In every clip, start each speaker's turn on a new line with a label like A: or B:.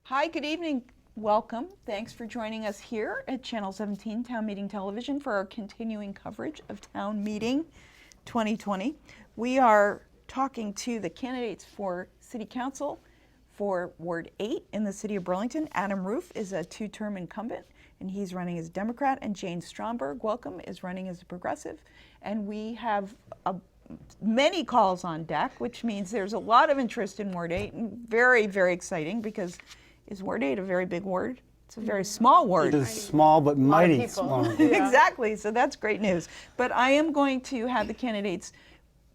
A: Hi, good evening. Welcome. Thanks for joining us here at Channel 17 Town Meeting Television for our continuing coverage of Town Meeting 2020. We are talking to the candidates for City Council for Ward 8 in the City of Burlington. Adam Roof is a two-term incumbent, and he's running as a Democrat, and Jane Stromberg, welcome, is running as a Progressive. And we have many calls on deck, which means there's a lot of interest in Ward 8, and very, very exciting because is Ward 8 a very big ward? It's a very small ward.
B: It is small but mighty small.
A: Exactly, so that's great news. But I am going to have the candidates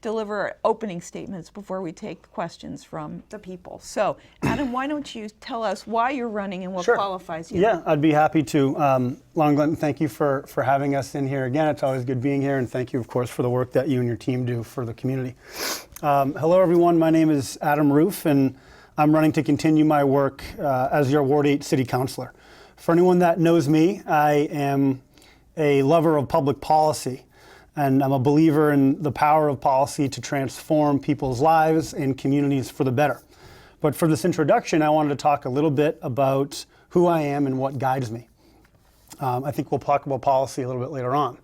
A: deliver opening statements before we take questions from the people. So, Adam, why don't you tell us why you're running and what qualifies you?
B: Yeah, I'd be happy to. Long Glenton, thank you for having us in here again. It's always good being here, and thank you, of course, for the work that you and your team do for the community. Hello, everyone. My name is Adam Roof, and I'm running to continue my work as your Ward 8 City Councilor. For anyone that knows me, I am a lover of public policy, and I'm a believer in the power of policy to transform people's lives and communities for the better. But for this introduction, I wanted to talk a little bit about who I am and what guides me. I think we'll talk about policy a little bit later on.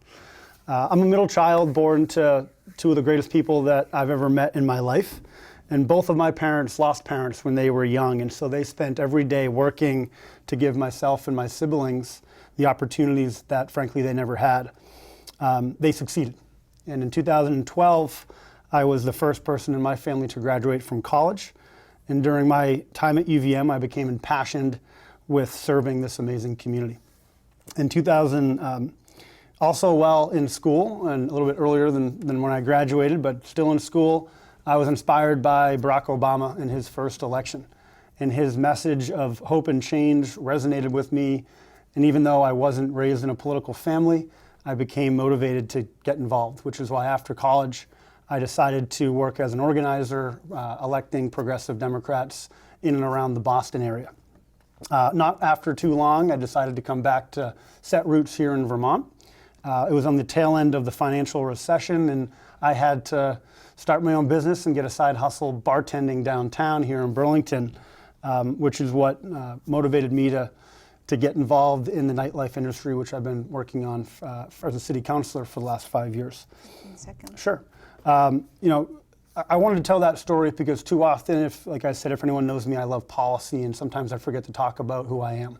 B: I'm a middle child born to two of the greatest people that I've ever met in my life. And both of my parents lost parents when they were young, and so they spent every day working to give myself and my siblings the opportunities that, frankly, they never had. They succeeded. And in 2012, I was the first person in my family to graduate from college. And during my time at UVM, I became impassioned with serving this amazing community. In 2000, also while in school, and a little bit earlier than when I graduated, but still in school, I was inspired by Barack Obama in his first election, and his message of hope and change resonated with me. And even though I wasn't raised in a political family, I became motivated to get involved, which is why after college, I decided to work as an organizer, electing progressive Democrats in and around the Boston area. Not after too long, I decided to come back to set roots here in Vermont. It was on the tail end of the financial recession, and I had to start my own business and get a side hustle bartending downtown here in Burlington, which is what motivated me to get involved in the nightlife industry, which I've been working on as a city councilor for the last 5 years. Sure. I wanted to tell that story because too often, like I said, if anyone knows me, I love policy, and sometimes I forget to talk about who I am.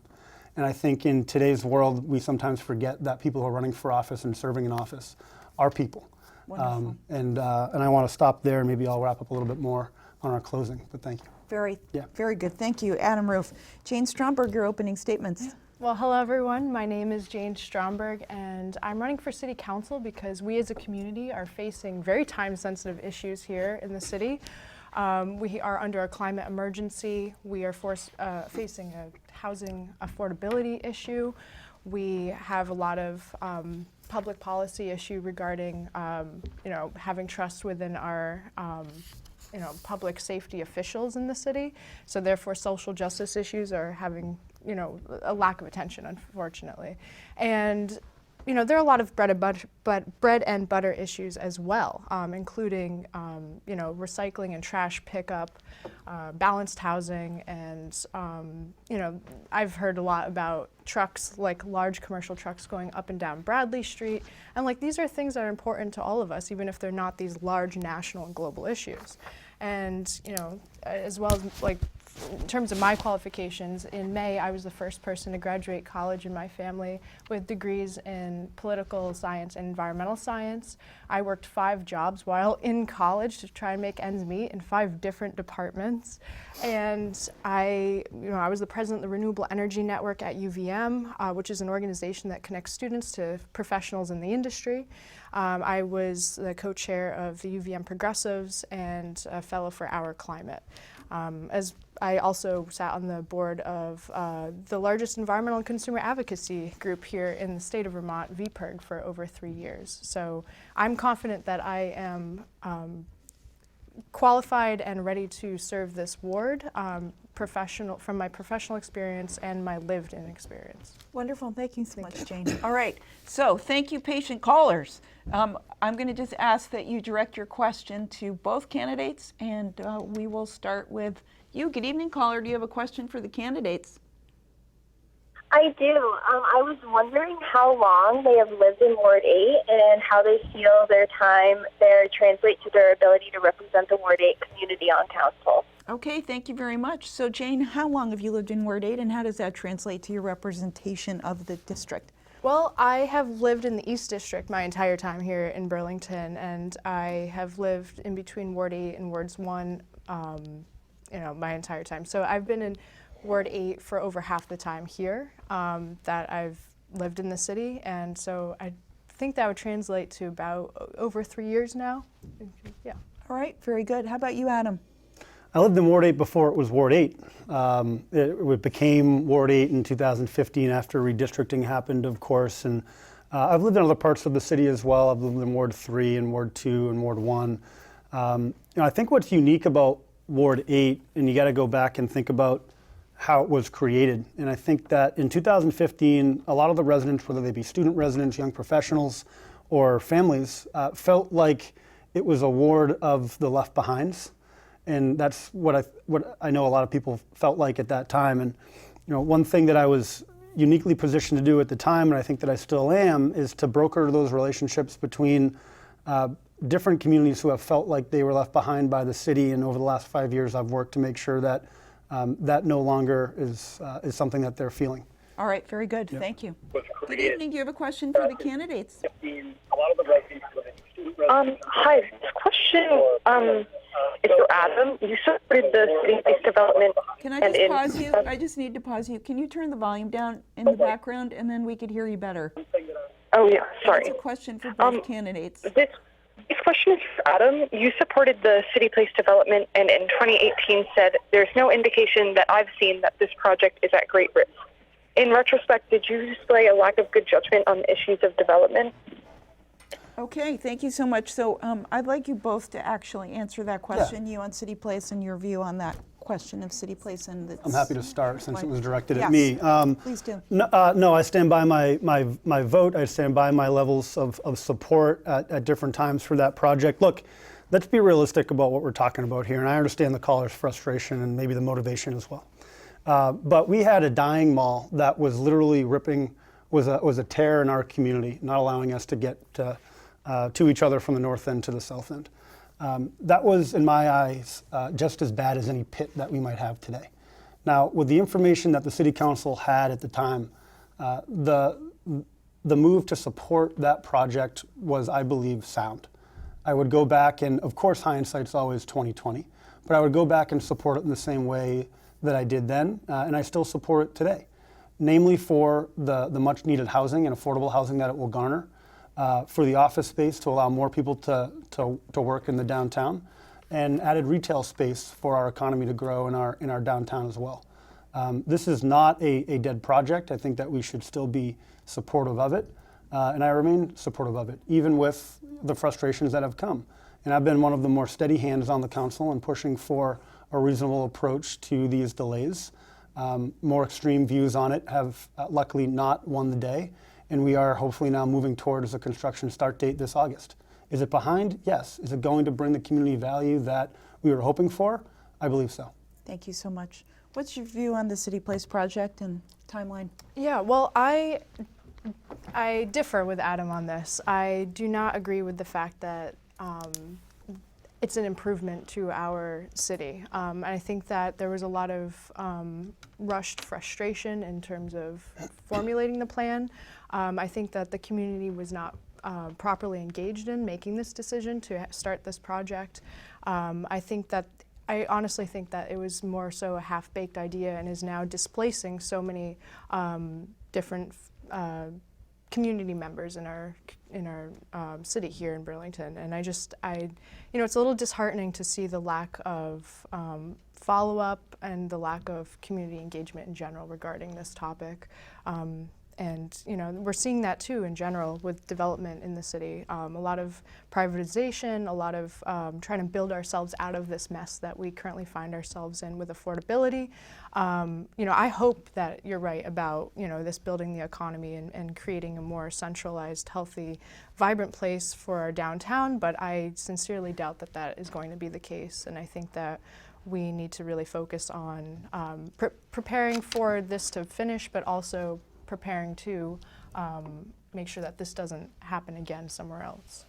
B: And I think in today's world, we sometimes forget that people who are running for office and serving in office are people. And I want to stop there, and maybe I'll wrap up a little bit more on our closing, but thank you.
A: Very good. Thank you, Adam Roof. Jane Stromberg, your opening statements.
C: Yeah. Well, hello, everyone. My name is Jane Stromberg, and I'm running for City Council because we as a community are facing very time-sensitive issues here in the city. We are under a climate emergency. We are facing a housing affordability issue. We have a lot of public policy issue regarding, having trust within our, public safety officials in the city. So therefore, social justice issues are having, a lack of attention, unfortunately. And there are a lot of bread and butter issues as well, including, recycling and trash pickup, balanced housing, and, I've heard a lot about trucks, like large commercial trucks going up and down Bradley Street. And these are things that are important to all of us, even if they're not these large national and global issues. And, as well as in terms of my qualifications, in May, I was the first person to graduate college in my family with degrees in political science and environmental science. I worked 5 jobs while in college to try and make ends meet in 5 different departments. And I was the president of the Renewable Energy Network at UVM, which is an organization that connects students to professionals in the industry. I was the co-chair of the UVM Progressives and a fellow for Our Climate. As I also sat on the board of the largest environmental and consumer advocacy group here in the state of Vermont, VPIRG, for over 3 years. So I'm confident that I am qualified and ready to serve this ward from my professional experience and my lived-in experience.
A: Wonderful. Thank you so much, Jane. All right. So thank you, patient callers. I'm going to just ask that you direct your question to both candidates, and we will start with Good evening, caller. Do you have a question for the candidates?
D: I do. I was wondering how long they have lived in Ward 8 and how they feel their time there translates to their ability to represent the Ward 8 community on council.
A: Okay, thank you very much. So Jane, how long have you lived in Ward 8 and how does that translate to your representation of the district?
C: Well, I have lived in the East District my entire time here in Burlington, and I have lived in between Ward 8 and Wards 1, my entire time. So I've been in Ward 8 for over half the time here that I've lived in the city, and so I think that would translate to about over 3 years now. Yeah.
A: All right, very good. How about you, Adam?
B: I lived in Ward 8 before it was Ward 8. It became Ward 8 in 2015 after redistricting happened, of course. And I've lived in other parts of the city as well. I've lived in Ward 3 and Ward 2 and Ward 1. I think what's unique about Ward 8, and you got to go back and think about how it was created. And I think that in 2015, a lot of the residents, whether they be student residents, young professionals, or families, felt like it was a ward of the left behinds. And that's what I know a lot of people felt like at that time. And one thing that I was uniquely positioned to do at the time, and I think that I still am, is to broker those relationships between different communities who have felt like they were left behind by the city. And over the last 5 years, I've worked to make sure that that no longer is something that they're feeling.
A: All right, very good.
B: Yep.
A: Thank you. Good evening. Do you have a question for the candidates?
D: Hi, this question is for Adam. You supported the city-based development.
A: Can I just pause you? I just need to pause you. Can you turn the volume down in the background and then we could hear you better?
D: Oh, yeah, sorry.
A: That's a question for both candidates.
D: This question is for Adam. You supported the city place development and in 2018 said, "There's no indication that I've seen that this project is at great risk." In retrospect, did you display a lack of good judgment on the issues of development?
A: Okay, thank you so much. So I'd like you both to actually answer that question, you on City Place and your view on that question of City Place. And
B: I'm happy to start since it was directed
A: Yes,
B: at me.
A: please do.
B: No, I stand by my vote. I stand by my levels of support at different times for that project. Look, let's be realistic about what we're talking about here, and I understand the caller's frustration and maybe the motivation as well. But we had a dying mall that was literally was a tear in our community, not allowing us to get to each other from the north end to the south end. That was, in my eyes, just as bad as any pit that we might have today. Now, with the information that the City Council had at the time, the move to support that project was, I believe, sound. I would go back, and of course hindsight's always 20/20, but I would go back and support it in the same way that I did then, and I still support it today. Namely for the much needed housing and affordable housing that it will garner, for the office space to allow more people to work in the downtown, and added retail space for our economy to grow in our downtown as well. This is not a dead project. I think that we should still be supportive of it, and I remain supportive of it, even with the frustrations that have come. And I've been one of the more steady hands on the council in pushing for a reasonable approach to these delays. More extreme views on it have luckily not won the day, and we are hopefully now moving towards a construction start date this August. Is it behind? Yes. Is it going to bring the community value that we were hoping for? I believe so.
A: Thank you so much. What's your view on the City Place project and timeline?
C: Yeah, well, I differ with Adam on this. I do not agree with the fact that it's an improvement to our city. And I think that there was a lot of rushed frustration in terms of formulating the plan. I think that the community was not properly engaged in making this decision to start this project. I honestly think that it was more so a half-baked idea and is now displacing so many different community members in our city here in Burlington. And it's a little disheartening to see the lack of follow-up and the lack of community engagement in general regarding this topic. And we're seeing that too in general with development in the city. A lot of privatization, a lot of trying to build ourselves out of this mess that we currently find ourselves in with affordability. I hope that you're right about this building the economy and creating a more centralized, healthy, vibrant place for our downtown, but I sincerely doubt that that is going to be the case. And I think that we need to really focus on preparing for this to finish, but also preparing to make sure that this doesn't happen again somewhere else.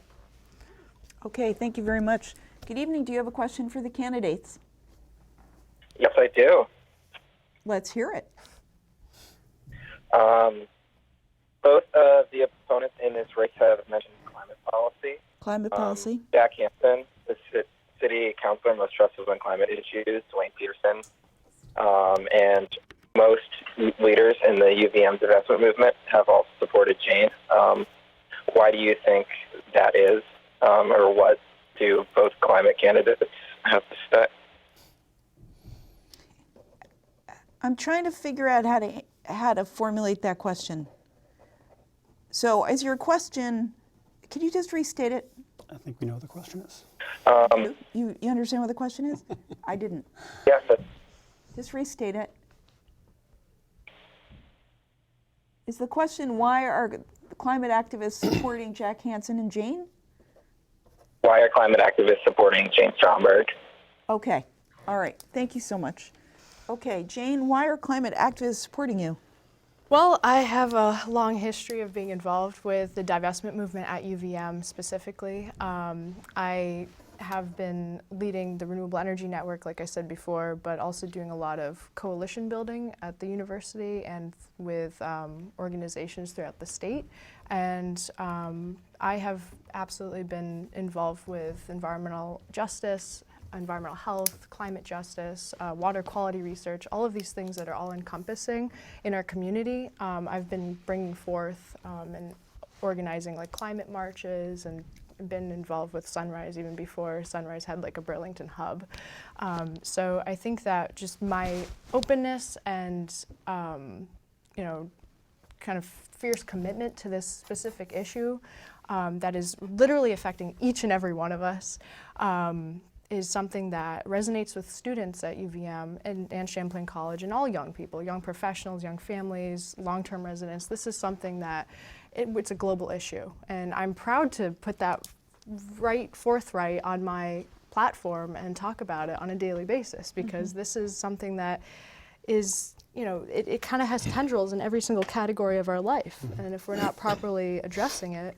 A: Okay, thank you very much. Good evening. Do you have a question for the candidates?
E: Yes, I do.
A: Let's hear it.
E: Both of the opponents in this race have mentioned climate policy.
A: Climate policy.
E: Jack Hansen, the city councilor most trusted on climate issues, Dwayne Peterson, and most leaders in the UVM divestment movement have all supported Jane. Why do you think that is, or what do both climate candidates have to say?
A: I'm trying to figure out how to formulate that question. So is your question, could you just restate it?
B: I think we know what the question is.
A: You understand what the question is? I didn't.
E: Yes,
A: Just restate it. Is the question, why are climate activists supporting Jack Hansen and Jane?
E: why are climate activists supporting Jane Stromberg?
A: Okay. All right. Thank you so much. Okay, Jane, why are climate activists supporting you?
C: Well, I have a long history of being involved with the divestment movement at UVM specifically. I have been leading the Renewable Energy Network, like I said before, but also doing a lot of coalition building at the university and with organizations throughout the state. And I have absolutely been involved with environmental justice, environmental health, climate justice, water quality research, all of these things that are all encompassing in our community. I've been bringing forth and organizing like climate marches and been involved with Sunrise even before Sunrise had like a Burlington hub. So I think that just my openness and you know, kind of fierce commitment to this specific issue that is literally affecting each and every one of us is something that resonates with students at UVM and Champlain College and all young people, young professionals, young families, long-term residents. This is something that it's a global issue, and I'm proud to put that forthright on my platform and talk about it on a daily basis, because this is something that is, you know, it kind of has tendrils in every single category of our life, and if we're not properly addressing it,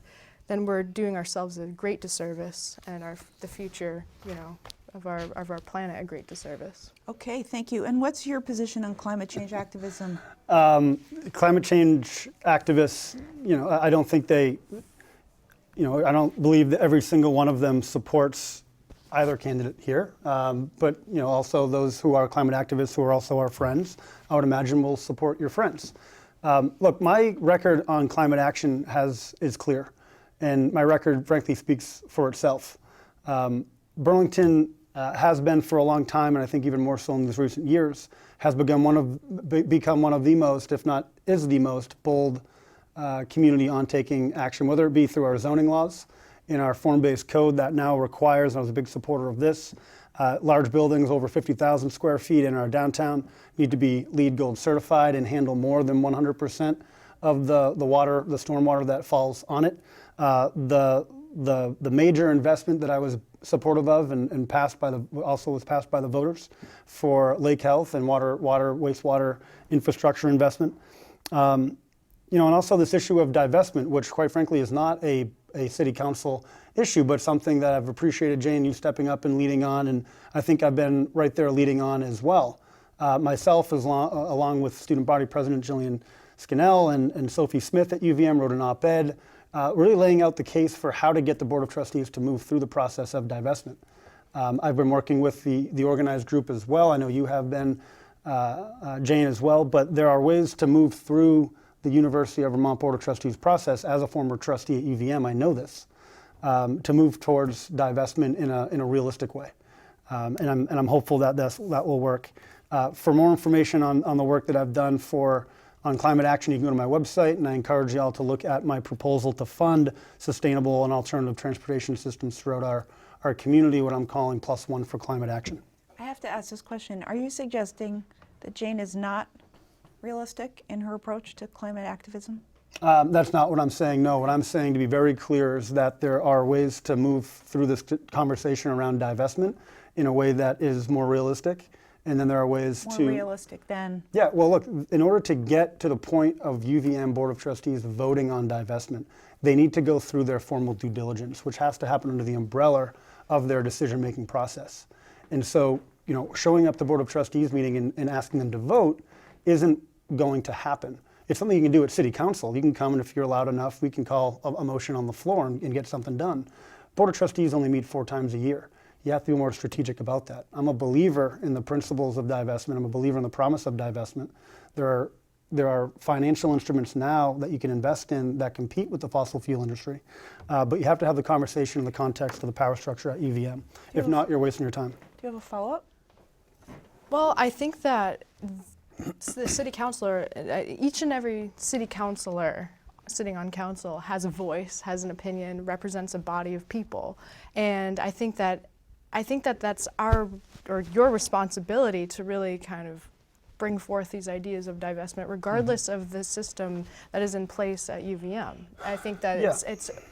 C: then we're doing ourselves a great disservice and the future, you know, of our planet a great disservice.
A: Okay, thank you. And what's your position on climate change activism?
B: Climate change activists, you know, I don't think they, you know, I don't believe that every single one of them supports either candidate here. But, you know, also those who are climate activists who are also our friends, I would imagine will support your friends. Look, my record on climate action is clear. And my record, frankly, speaks for itself. Burlington has been for a long time, and I think even more so in these recent years, has become one of the most, if not is the most, bold community on taking action, whether it be through our zoning laws, in our form-based code that now requires, and I was a big supporter of this, large buildings over 50,000 square feet in our downtown need to be LEED Gold certified and handle more than 100% of the water, the stormwater that falls on it. The major investment that I was supportive of and passed by was passed by the voters for lake health and wastewater infrastructure investment. You know, and also this issue of divestment, which quite frankly is not a city council issue, but something that I've appreciated, Jane, you stepping up and leading on, and I think I've been right there leading on as well. Myself, along with student body president Jillian Scannell and Sophie Smith at UVM, wrote an op-ed really laying out the case for how to get the Board of Trustees to move through the process of divestment. I've been working with the organized group as well. I know you have been, Jane, as well, but there are ways to move through the University of Vermont Board of Trustees process. As a former trustee at UVM, I know this, to move towards divestment in a realistic way. And I'm hopeful that that will work. For more information on the work that I've done on climate action, you can go to my website, and I encourage you all to look at my proposal to fund sustainable and alternative transportation systems throughout our community, what I'm calling +1 for climate action.
A: I have to ask this question. Are you suggesting that Jane is not realistic in her approach to climate activism?
B: That's not what I'm saying, no. What I'm saying, to be very clear, is that there are ways to move through this conversation around divestment in a way that is more realistic. And then there are ways
A: More
B: to
A: realistic than.
B: Yeah, well, look, in order to get to the point of UVM Board of Trustees voting on divestment, they need to go through their formal due diligence, which has to happen under the umbrella of their decision-making process. And so, showing up at the Board of Trustees meeting and asking them to vote isn't going to happen. It's something you can do at City Council. You can come, and if you're loud enough, we can call a motion on the floor and get something done. Board of Trustees only meet 4 times a year. You have to be more strategic about that. I'm a believer in the principles of divestment. I'm a believer in the promise of divestment. There are financial instruments now that you can invest in that compete with the fossil fuel industry, but you have to have the conversation in the context of the power structure at UVM. If not, you're wasting your time.
A: Do you have a follow-up?
C: Well, I think that the city councilor, each and every city councilor sitting on council has a voice, has an opinion, represents a body of people. And I think that that's our or your responsibility to really kind of bring forth these ideas of divestment, regardless of the system that is in place at UVM. I think that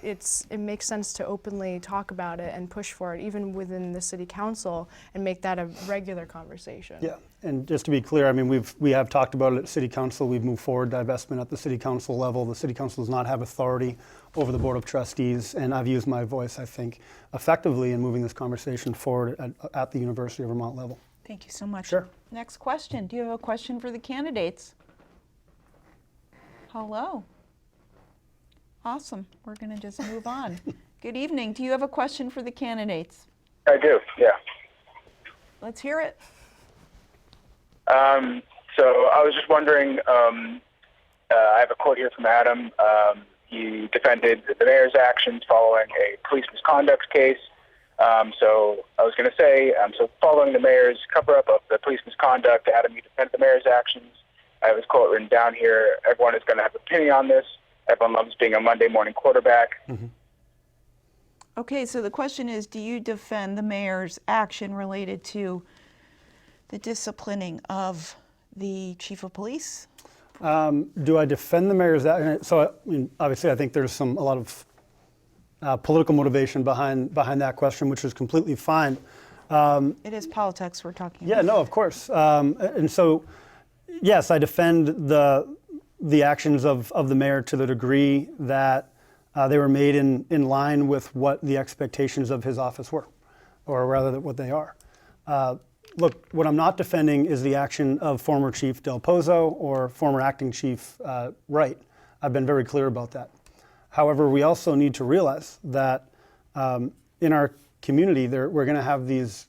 C: it makes sense to openly talk about it and push for it, even within the city council, and make that a regular conversation.
B: Yeah, and just to be clear, I mean, we have talked about it at City Council. We've moved forward divestment at the City Council level. The City Council does not have authority over the Board of Trustees, and I've used my voice, I think, effectively in moving this conversation forward at the University of Vermont level.
A: Thank you so much.
B: Sure.
A: Next question. Do you have a question for the candidates? Hello. Awesome. We're going to just move on. Good evening. Do you have a question for the candidates?
F: I do, yeah.
A: Let's hear it.
F: So I was just wondering, I have a quote here from Adam. He defended the mayor's actions following a police misconduct case. So I was going to say, so following the mayor's cover-up of the police misconduct, Adam, you defended the mayor's actions. I have his quote written down here. Everyone is going to have an opinion on this. Everyone loves being a Monday morning quarterback.
B: Mm-hmm.
A: Okay, so the question is, do you defend the mayor's action related to the disciplining of the chief of police?
B: Do I defend the mayor's action? So, I mean, obviously, I think there's a lot of political motivation behind that question, which is completely fine.
A: It is politics we're talking about.
B: Yeah, no, of course. And so, yes, I defend the actions of the mayor to the degree that they were made in line with what the expectations of his office were, or rather what they are. Look, what I'm not defending is the action of former Chief Del Pozo or former Acting Chief Wright. I've been very clear about that. However, we also need to realize that in our community, we're going to have these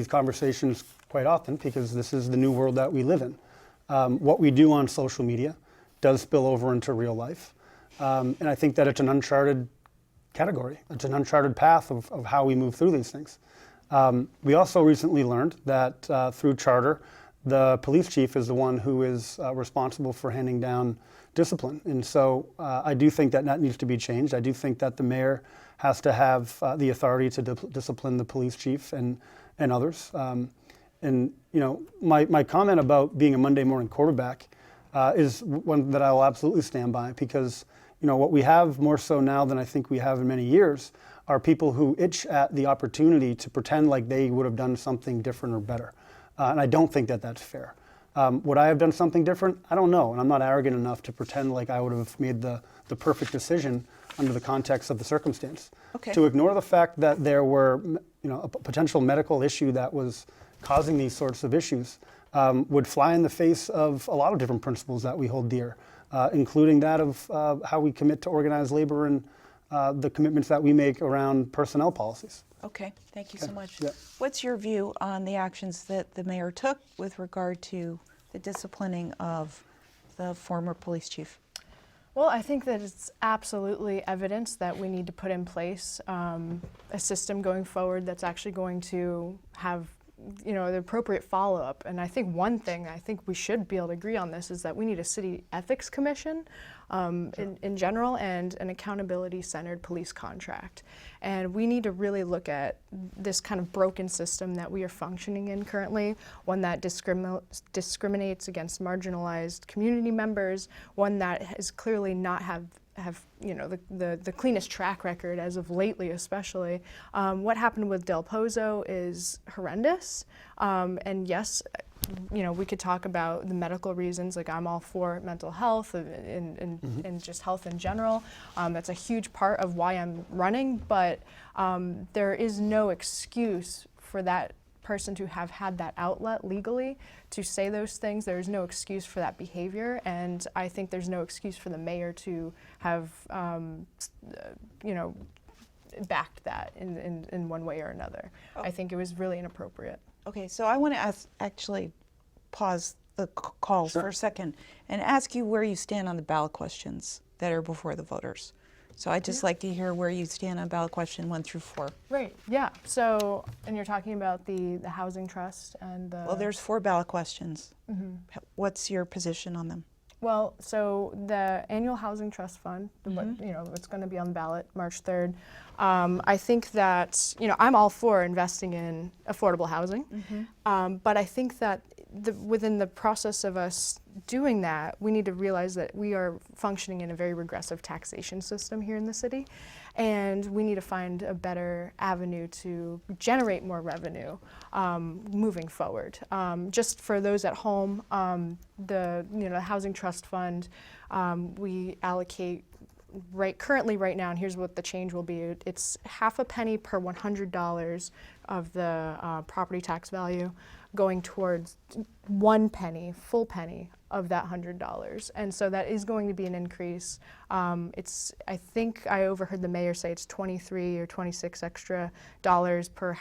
B: conversations quite often because this is the new world that we live in. What we do on social media does spill over into real life. And I think that it's an uncharted category. It's an uncharted path of how we move through these things. We also recently learned that through charter, the police chief is the one who is responsible for handing down discipline. And so I do think that needs to be changed. I do think that the mayor has to have the authority to discipline the police chief and others. And my comment about being a Monday morning quarterback is one that I will absolutely stand by, because what we have more so now than I think we have in many years are people who itch at the opportunity to pretend like they would have done something different or better. And I don't think that that's fair. Would I have done something different? I don't know, and I'm not arrogant enough to pretend like I would have made the perfect decision under the context of the circumstance.
A: Okay.
B: To ignore the fact that there were, a potential medical issue that was causing these sorts of issues would fly in the face of a lot of different principles that we hold dear, including that of how we commit to organized labor and the commitments that we make around personnel policies.
A: Okay, thank you so much.
B: Yeah.
A: What's your view on the actions that the mayor took with regard to the disciplining of the former police chief?
C: Well, I think that it's absolutely evidence that we need to put in place a system going forward that's actually going to have the appropriate follow-up. And I think one thing, I think we should be able to agree on this, is that we need a city ethics commission in general, and an accountability-centered police contract. And we need to really look at this kind of broken system that we are functioning in currently, one that discriminates against marginalized community members, one that is clearly not have have the cleanest track record as of lately, especially. What happened with Del Pozo is horrendous, and yes, we could talk about the medical reasons. Like, I'm all for mental health and just health in general. That's a huge part of why I'm running, but there is no excuse for that person to have had that outlet legally to say those things. There's no excuse for that behavior, and I think there's no excuse for the mayor to have, backed that in one way or another.
A: Oh.
C: I think it was really inappropriate.
A: Okay, so I want to actually pause the calls for a second and ask you where you stand on the ballot questions that are before the voters. So I'd just like to hear where you stand on ballot question 1 through 4.
C: Right, yeah. So, and you're talking about the housing trust and the...
A: Well, there's 4 ballot questions. What's your position on them?
C: Well, so the annual housing trust fund, it's going to be on the ballot March 3rd. I think that, I'm all for investing in affordable housing, but I think that within the process of us doing that, we need to realize that we are functioning in a very regressive taxation system here in the city, and we need to find a better avenue to generate more revenue moving forward. Just for those at home, the Housing Trust Fund, we allocate currently right now, and here's what the change will be. It's half a penny per $100 of the property tax value going towards 1 penny, full penny of that $100. And so that is going to be an increase. I think I overheard the mayor say it's 23 or 26 extra dollars per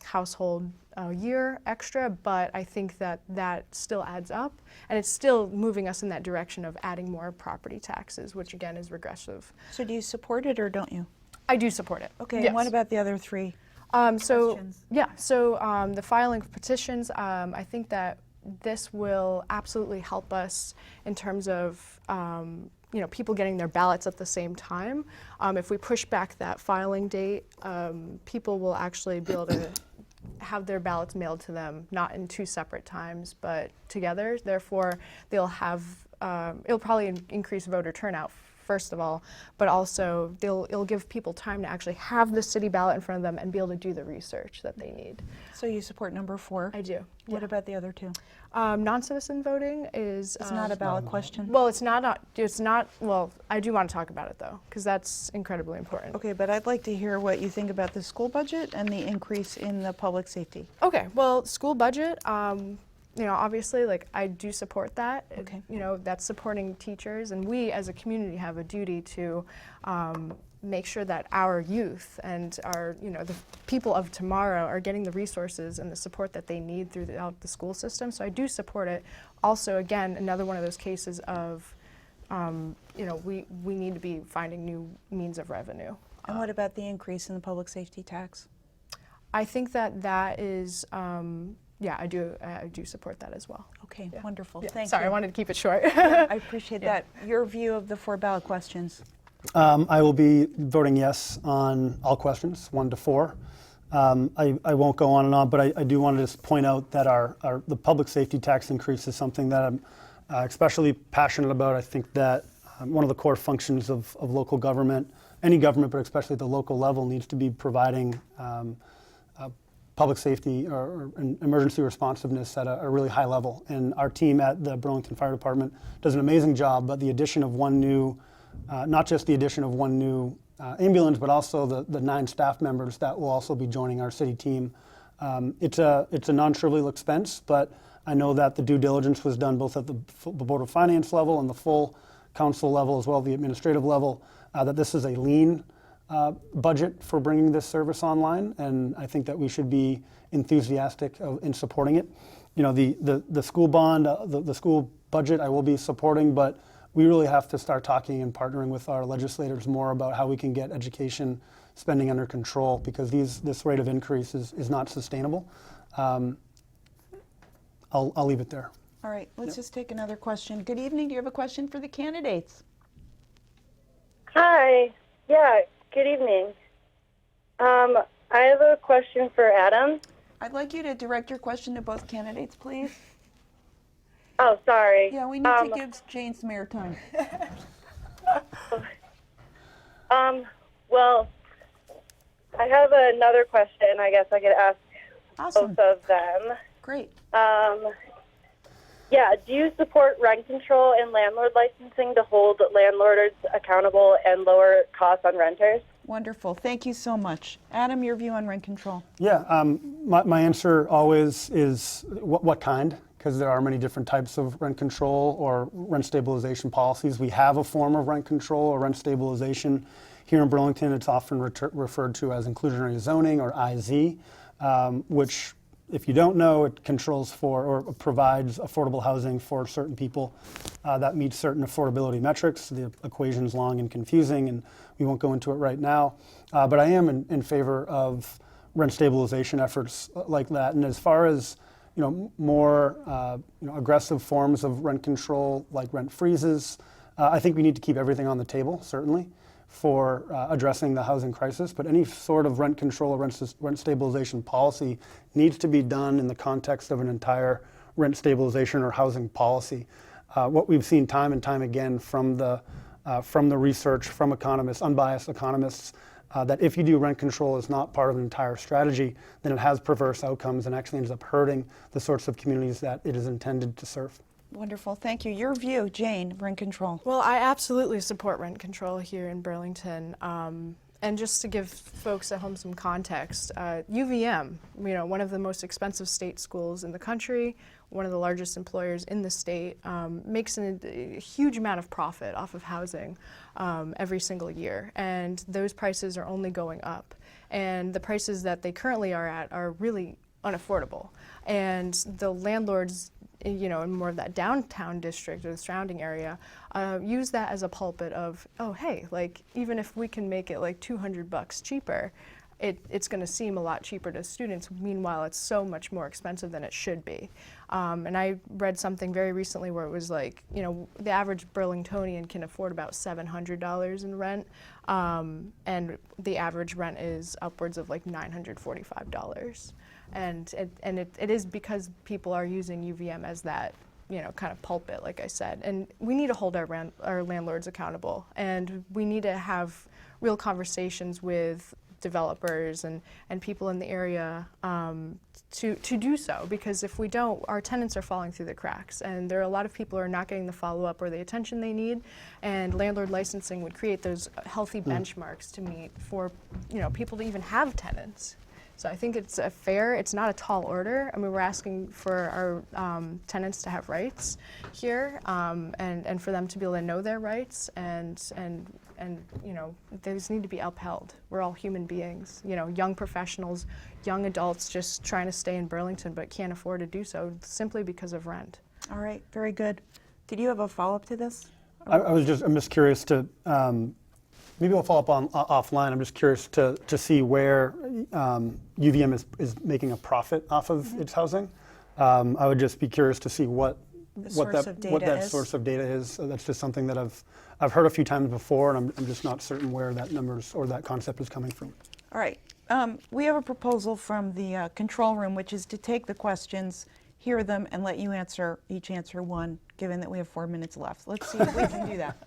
C: household a year extra, but I think that still adds up, and it's still moving us in that direction of adding more property taxes, which again is regressive.
A: So do you support it or don't you?
C: I do support it.
A: Okay,
C: yes.
A: and what about the other 3?
C: The filing of petitions, I think that this will absolutely help us in terms of people getting their ballots at the same time. If we push back that filing date, people will actually be able to have their ballots mailed to them, not in 2 separate times, but together. Therefore, they'll have, it'll probably increase voter turnout, first of all, but also it'll give people time to actually have the city ballot in front of them and be able to do the research that they need.
A: So you support number 4?
C: I do.
A: What about the other 2?
C: Non-citizen voting is...
A: It's not a ballot question?
C: Well, it's not, well, I do want to talk about it though, because that's incredibly important.
A: Okay, but I'd like to hear what you think about the school budget and the increase in the public safety.
C: Okay, well, school budget, obviously, I do support that.
A: Okay.
C: That's supporting teachers, and we as a community have a duty to make sure that our youth and our, the people of tomorrow are getting the resources and the support that they need throughout the school system. So I do support it. Also, again, another one of those cases of, we need to be finding new means of revenue.
A: And what about the increase in the public safety tax?
C: I think that is, I do support that as well.
A: Okay,
C: Yeah.
A: wonderful.
C: Yeah.
A: Thank you.
C: Sorry, I wanted to keep it short.
A: I appreciate that. Your view of the 4 ballot questions?
B: I will be voting yes on all questions, 1 to 4. I won't go on and on, but I do want to just point out that the public safety tax increase is something that I'm especially passionate about. I think that one of the core functions of local government, any government, but especially at the local level, needs to be providing public safety or emergency responsiveness at a really high level. And our team at the Burlington Fire Department does an amazing job, but the addition of one new, not just the addition of one new ambulance, but also the 9 staff members that will also be joining our city team. It's a non-trivial expense, but I know that the due diligence was done both at the Board of Finance level and the full council level, as well as the administrative level, that this is a lean budget for bringing this service online, and I think that we should be enthusiastic in supporting it. The school bond, the school budget I will be supporting, but we really have to start talking and partnering with our legislators more about how we can get education spending under control, because this rate of increase is not sustainable. I'll leave it there.
A: All right, let's just take another question. Good evening. Do you have a question for the candidates?
G: Hi. Yeah, good evening. I have a question for Adam.
A: I'd like you to direct your question to both candidates, please.
G: Oh, sorry.
A: Yeah, we need to give Jane some airtime.
G: Well, I have another question. I guess I could ask
A: Awesome.
G: both of them.
A: Great.
G: Yeah, do you support rent control and landlord licensing to hold landlords accountable and lower costs on renters?
A: Wonderful. Thank you so much. Adam, your view on rent control?
B: Yeah, my answer always is what kind, because there are many different types of rent control or rent stabilization policies. We have a form of rent control or rent stabilization here in Burlington. It's often referred to as inclusionary zoning or IZ, which, if you don't know, it controls for or provides affordable housing for certain people that meets certain affordability metrics. The equation's long and confusing, and we won't go into it right now. But I am in favor of rent stabilization efforts like that. And as far as more aggressive forms of rent control, like rent freezes, I think we need to keep everything on the table, certainly, for addressing the housing crisis, but any sort of rent control or rent stabilization policy needs to be done in the context of an entire rent stabilization or housing policy. What we've seen time and time again from the research from economists, unbiased economists, that if you do rent control as not part of an entire strategy, then it has perverse outcomes and actually ends up hurting the sorts of communities that it is intended to serve.
A: Wonderful. Thank you. Your view, Jane, rent control.
C: Well, I absolutely support rent control here in Burlington. And just to give folks at home some context, UVM, one of the most expensive state schools in the country, one of the largest employers in the state, makes a huge amount of profit off of housing every single year. And those prices are only going up. And the prices that they currently are at are really unaffordable. And the landlords, in more of that downtown district or the surrounding area, use that as a pulpit of, oh, hey, even if we can make it $200 cheaper, it's going to seem a lot cheaper to students. Meanwhile, it's so much more expensive than it should be. And I read something very recently where it was the average Burlingtonian can afford about $700 in rent, and the average rent is upwards of $945. And it is because people are using UVM as that, kind of pulpit, like I said. And we need to hold our landlords accountable, and we need to have real conversations with developers and people in the area to do so, because if we don't, our tenants are falling through the cracks, and there are a lot of people who are not getting the follow-up or the attention they need, and landlord licensing would create those healthy benchmarks to meet for people to even have tenants. So I think it's it's not a tall order. I mean, we're asking for our tenants to have rights here, and for them to be able to know their rights, and those need to be upheld. We're all human beings, young professionals, young adults just trying to stay in Burlington but can't afford to do so simply because of rent.
A: All right, very good. Did you have a follow-up to this?
B: I'm just curious to, maybe we'll follow up on offline. I'm just curious to see where UVM is making a profit off of its housing. I would just be curious to see what that source of data is. That's just something that I've heard a few times before, and I'm just not certain where that numbers or that concept is coming from.
A: All right. We have a proposal from the control room, which is to take the questions, hear them, and let you each answer one, given that we have 4 minutes left. Let's see if we can do that.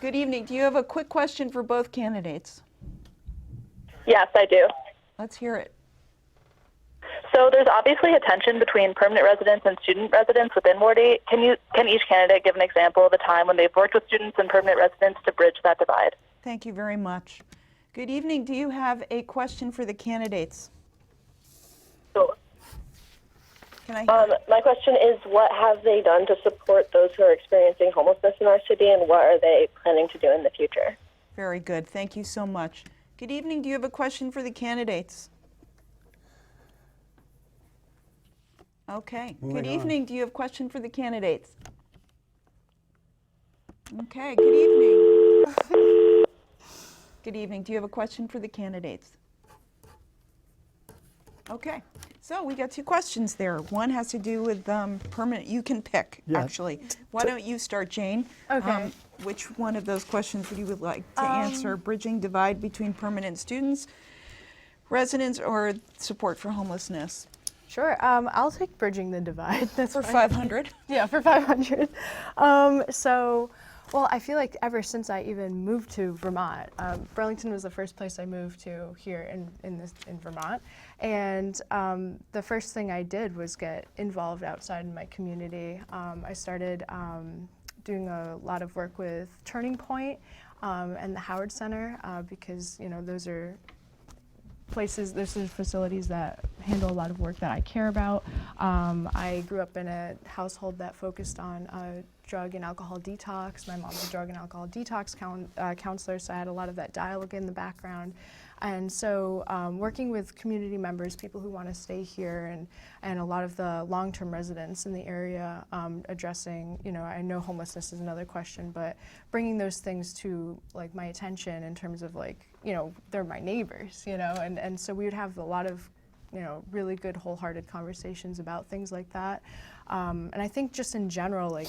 A: Good evening. Do you have a quick question for both candidates?
D: Yes, I do.
A: Let's hear it.
D: So there's obviously a tension between permanent residents and student residents within Ward 8. Can each candidate give an example of a time when they've worked with students and permanent residents to bridge that divide?
A: Thank you very much. Good evening. Do you have a question for the candidates?
G: So,
A: Can I?
G: my question is, what have they done to support those who are experiencing homelessness in our city, and what are they planning to do in the future?
A: Very good. Thank you so much. Good evening. Do you have a question for the candidates? Okay. Good evening. Do you have a question for the candidates? Okay. Good evening. Good evening. Do you have a question for the candidates? Okay. So we got 2 questions there. One has to do with permanent. You can pick, actually. Why don't you start, Jane?
C: Okay.
A: Which one of those questions would you like to answer? Bridging divide between permanent students, residents, or support for homelessness?
C: Sure. I'll take bridging the divide. That's
A: For
C: fine.
A: 500?
C: Yeah, for 500. So Well, I feel like ever since I even moved to Vermont, Burlington was the first place I moved to here in Vermont, and the first thing I did was get involved outside in my community. I started doing a lot of work with Turning Point and the Howard Center because those are places, those are facilities that handle a lot of work that I care about. I grew up in a household that focused on drug and alcohol detox. My mom's a drug and alcohol detox counselor, so I had a lot of that dialogue in the background. And so working with community members, people who want to stay here, and a lot of the long-term residents in the area, addressing, I know homelessness is another question, but bringing those things to like my attention in terms of like, they're my neighbors, and so we would have a lot of, really good wholehearted conversations about things like that. And I think just in general, like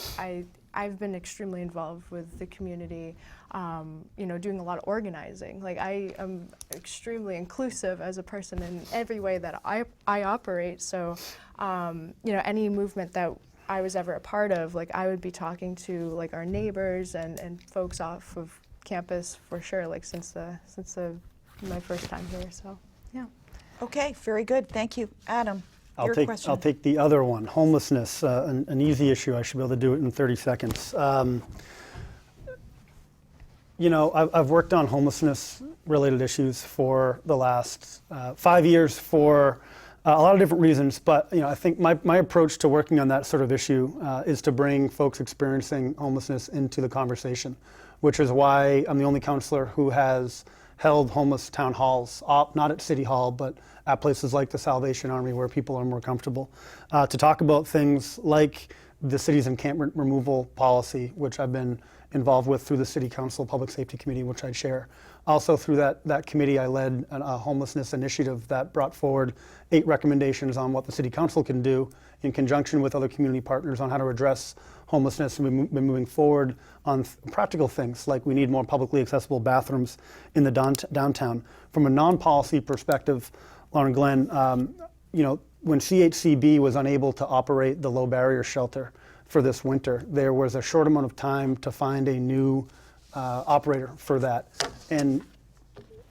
C: I've been extremely involved with the community, doing a lot of organizing. Like I am extremely inclusive as a person in every way that I operate. So, any movement that I was ever a part of, like I would be talking to like our neighbors and folks off of campus for sure, like since my first time here. So, yeah.
A: Okay, very good. Thank you. Adam, your question.
B: I'll take the other one, homelessness, an easy issue. I should be able to do it in 30 seconds. I've worked on homelessness-related issues for the last 5 years for a lot of different reasons, but I think my approach to working on that sort of issue is to bring folks experiencing homelessness into the conversation, which is why I'm the only counselor who has held homeless town halls, not at City Hall, but at places like the Salvation Army where people are more comfortable, to talk about things like the city's encampment removal policy, which I've been involved with through the City Council Public Safety Committee, which I chair. Also through that committee, I led a homelessness initiative that brought forward 8 recommendations on what the City Council can do in conjunction with other community partners on how to address homelessness, and we've been moving forward on practical things like we need more publicly accessible bathrooms in the downtown. From a non-policy perspective, Lauren Glenn, when CHCB was unable to operate the low barrier shelter for this winter, there was a short amount of time to find a new operator for that. And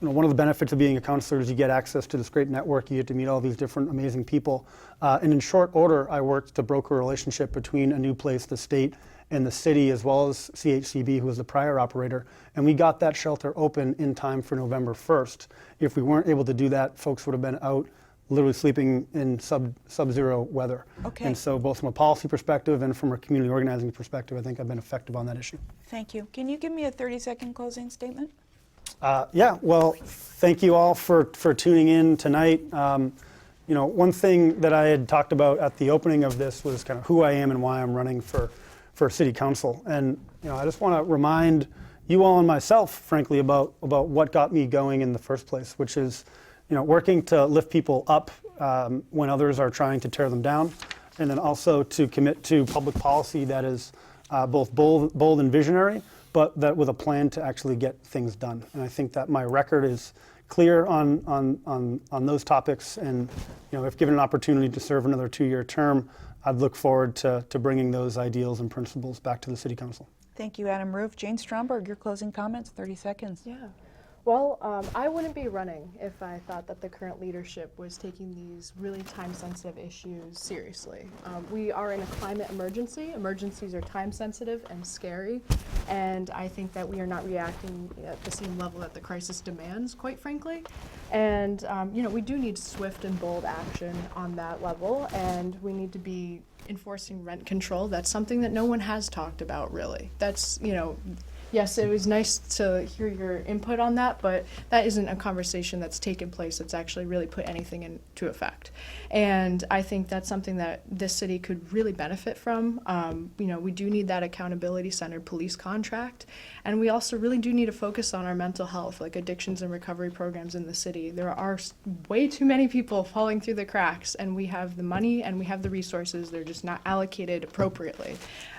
B: one of the benefits of being a counselor is you get access to this great network. You get to meet all these different amazing people. And in short order, I worked to broker a relationship between a new place, the state, and the city, as well as CHCB, who was the prior operator. And we got that shelter open in time for November 1st. If we weren't able to do that, folks would have been out literally sleeping in sub-zero weather.
A: Okay.
B: And so both from a policy perspective and from a community organizing perspective, I think I've been effective on that issue.
A: Thank you. Can you give me a 30-second closing statement?
B: Well, thank you all for tuning in tonight. One thing that I had talked about at the opening of this was kind of who I am and why I'm running for City Council. And I just want to remind you all and myself, frankly, about what got me going in the first place, which is working to lift people up when others are trying to tear them down, and then also to commit to public policy that is both bold and visionary, but that with a plan to actually get things done. And I think that my record is clear on those topics, and if given an opportunity to serve another 2-year term, I'd look forward to bringing those ideals and principles back to the City Council.
A: Thank you, Adam Roof. Jane Stromberg, your closing comments, 30 seconds.
C: Yeah. Well, I wouldn't be running if I thought that the current leadership was taking these really time-sensitive issues seriously. We are in a climate emergency. Emergencies are time-sensitive and scary, and I think that we are not reacting at the same level that the crisis demands, quite frankly. And we do need swift and bold action on that level, and we need to be enforcing rent control. That's something that no one has talked about, really. That's, yes, it was nice to hear your input on that, but that isn't a conversation that's taken place that's actually really put anything into effect. And I think that's something that this city could really benefit from. We do need that accountability-centered police contract, and we also really do need to focus on our mental health, like addictions and recovery programs in the city. There are way too many people falling through the cracks, and we have the money and we have the resources. They're just not allocated appropriately.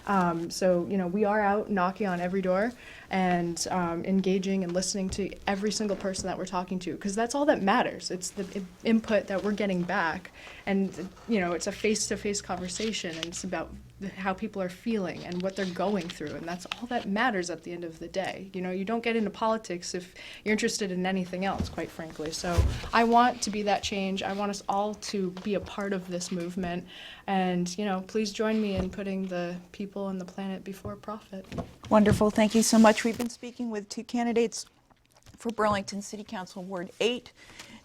C: We are out knocking on every door and engaging and listening to every single person that we're talking to, because that's all that matters. It's the input that we're getting back, and it's a face-to-face conversation, and it's about how people are feeling and what they're going through, and that's all that matters at the end of the day. You know, you don't get into politics if you're interested in anything else, quite frankly. So I want to be that change. I want us all to be a part of this movement, and you know, please join me in putting the people and the planet before profit.
A: Wonderful. Thank you so much. We've been speaking with two candidates for Burlington City Council Ward 8.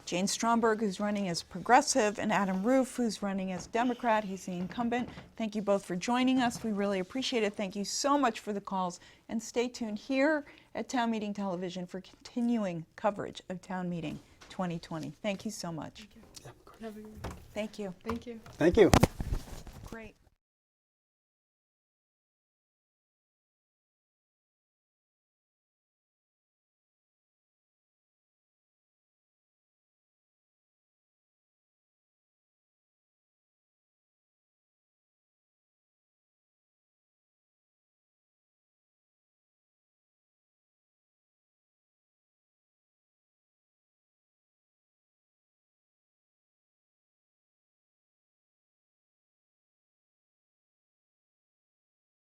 A: Jane Stromberg, who's running as Progressive, and Adam Roof, who's running as Democrat. He's the incumbent. Thank you both for joining us. We really appreciate it. Thank you so much for the calls. And stay tuned here at Town Meeting Television for continuing coverage of Town Meeting 2020. Thank you so much.
C: Thank you.
A: Thank you.
C: Thank you.
B: Thank you.
A: Great.